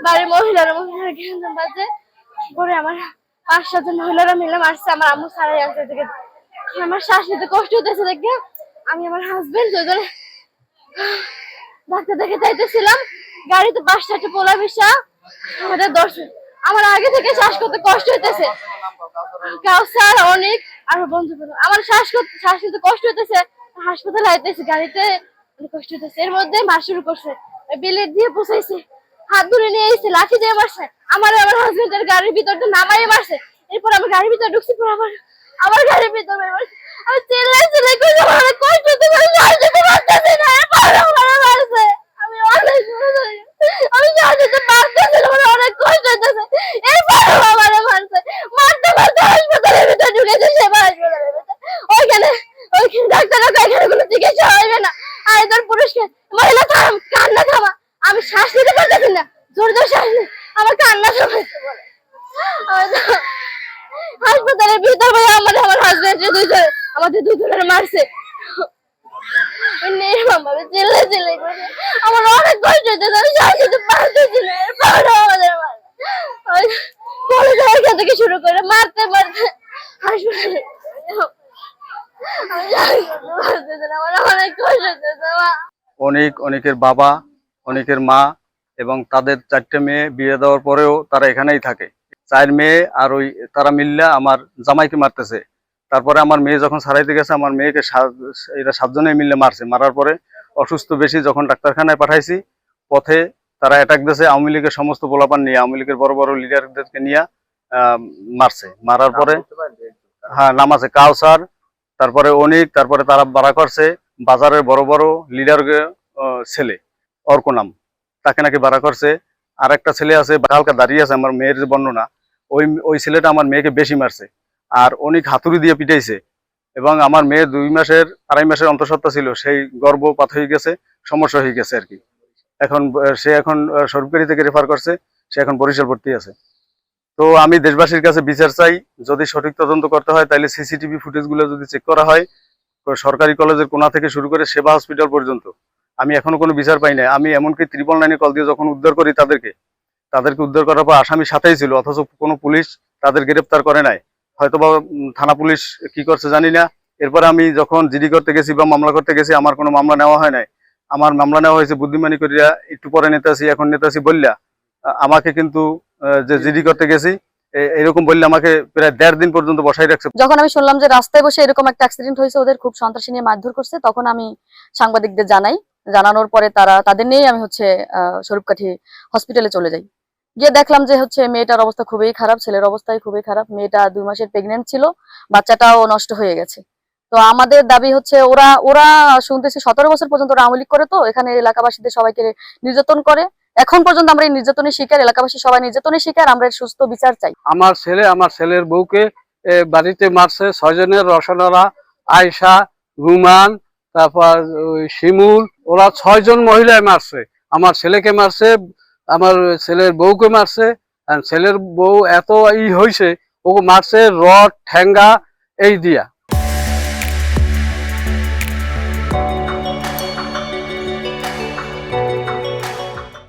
বাড়ির মহিলারা বাজে পরে আমার 5-7 জন মহিলারা মিলে মারছে। আমার আম্মু সারাই আছে থেকে আমার শ্বাস নিতে কষ্ট হতেছে দেখে আমি আমার হাজবেন্ড দুজনে ডাক্তার দেখে যাইতেছিলাম। গাড়িতে 5-6টা পোলা মিশা আমাদের আমার আগে থেকে শ্বাস করতে কষ্ট হইতেছে। কাউসার অনেক আর বন্ধু আমার শ্বাস নিতে কষ্ট হইতেছে। হাসপাতালে আইতেছে গাড়িতে অনেক কষ্ট হইতেছে। এর মধ্যে মার শুরু করছে, বিলেট দিয়ে পোষাইছে, হাত ধরে নিয়ে এসেছে, লাঠি দিয়ে মারছে। আমার হাজবেন্ডের গাড়ির ভিতর নামাইয়ে মারছে। এরপর আমার গাড়ির ভিতর ঢুকছি, পর আমার গাড়ির ভিতর মারছে। আমি চিল্লাই কইছি আমার কষ্ট হইতেছে, শ্বাস নিতে পারতেছি না। এরপর আমার মারছে। আমি অনেক আমি শ্বাস নিতে পারতেছি না, আমার অনেক কষ্ট হইতেছে। এরপর আমার মারছে। মারতে মারতে হাসপাতালের ভিতর ঢুকেছে। সেবা হাসপাতালের ভিতর ওইখানে ডাক্তাররা এখানে কোনো চিকিৎসা হইবে না। আর তোর পুরুষকে মহিলা থাম, কান্না থামা। আমি শ্বাস নিতে পারতেছি না, জোর জোর শ্বাস নিতে আমার কান্না থামাইতে বলে। হাসপাতালের ভিতর ভাই আমার হাজবেন্ড আমাদের দুজনের মারছে। চিল্লাই করে আমার অনেক কষ্ট হইতেছে, আমি শ্বাস নিতে পারতেছি না। আমাদের কলেজের থেকে শুরু করে মারতে মারতে হাসপাতালে অনেকের বাবা, অনেকের মা এবং তাদের 4টে মেয়ে বিয়ে দেওয়ার পরেও তারা এখানেই থাকে। 4 মেয়ে আর ওই তারা মিল্লা আমার জামাইকে মারতেছে। তারপরে আমার মেয়ে যখন ছাড়াইতে গেছে আমার মেয়েকে এরা 7 জনে মিলে মারছে। মারার পরে অসুস্থ বেশি যখন ডাক্তারখানায় পাঠাইছি, পথে তারা অ্যাটাক দিয়েছে। আওয়ামী লীগের সমস্ত পোলাপান নিয়ে, আওয়ামী লীগের বড় বড় লিডারদেরকে নিয়ে মারছে। মারার পরে হ্যাঁ নাম আছে কাউসার, তারপরে অনিক, তারপরে তারা বাড়া করছে বাজারের বড় বড় লিডার ছেলে অর্ক নাম, তাকে নাকি বাড়া করছে। আর একটা ছেলে আছে হালকা দাঁড়িয়ে আছে, আমার মেয়ের যে বর্ণনা, ওই ছেলেটা আমার মেয়েকে বেশি মারছে। আর অনেক হাতুড়ি দিয়ে পিটাইছে। এবং আমার মেয়ে 2 মাসের 2.5 মাসের অন্তঃসত্ত্বা ছিল, সেই গর্ভপাত হয়ে গেছে, সমস্যা হয়ে গেছে আর কি। সে এখন সরকারি থেকে রেফার করছে, সে এখন বরিশাল ভর্তি আছে। তো আমি দেশবাসীর কাছে বিচার চাই, যদি সঠিক তদন্ত করতে হয় তাহলে সিসিটিভি ফুটেজগুলো যদি চেক করা হয়, সরকারি কলেজের কোনা থেকে শুরু করে সেবা হসপিটাল পর্যন্ত, আমি এখনো কোনো বিচার পাই না। আমি এমনকি 999 কল দিয়ে যখন উদ্ধার করি তাদেরকে উদ্ধার করার পর আসামি সাথেই ছিল, অথচ কোনো পুলিশ তাদের গ্রেপ্তার করে নাই। হয়তোবা থানা পুলিশ কি করছে জানি না। এরপরে আমি যখন জিডি করতে গেছি বা মামলা করতে গেছি, আমার কোনো মামলা নেওয়া হয় নাই। আমার মামলা নেওয়া হয়েছে বুদ্ধিমানি করিয়া, একটু পরে নেতাছি এখন নেতাছি বললা আমাকে কিন্তু যে জিডি করতে গেছি এরকম বললে আমাকে প্রায় 1.5 দিন পর্যন্ত বসাই রাখছে। যখন আমি শুনলাম যে রাস্তায় বসে এরকম একটা অ্যাক্সিডেন্ট হয়েছে, ওদের খুব সন্ত্রাসী নিয়ে মারধর করছে, তখন আমি সাংবাদিকদের জানানোর পরে তাদের নিয়েই আমি স্বরূপকাঠি হসপিটালে চলে যাই। গিয়ে দেখলাম যে মেয়েটার অবস্থা খুবই খারাপ, ছেলের অবস্থাই খুবই খারাপ। মেয়েটা 2 মাসের প্রেগনেন্ট ছিল, বাচ্চাটাও নষ্ট হয়ে গেছে। তো আমাদের দাবি ওরা শুনতেছি 17 বছর পর্যন্ত ওরা আওয়ামী লীগ করে, তো এখানে এলাকাবাসীদের সবাইকে নির্যাতন করে। এখন পর্যন্ত আমরা এই নির্যাতনের শিকার, এলাকাবাসী সবাই নির্যাতনের শিকার। আমরা সুস্থ বিচার চাই। আমার ছেলের বউকে বাড়িতে মারছে 6 জনের, রসনারা, আয়সা, রুমান, তারপর শিমুল, ওরা 6 জন মহিলায় মারছে। আমার ছেলেকে মারছে, আমার ছেলের বউকে মারছে। ছেলের বউ এত হয়েছে, ওকে মারছে রড ঠ্যাঙ্গা এই দিয়া।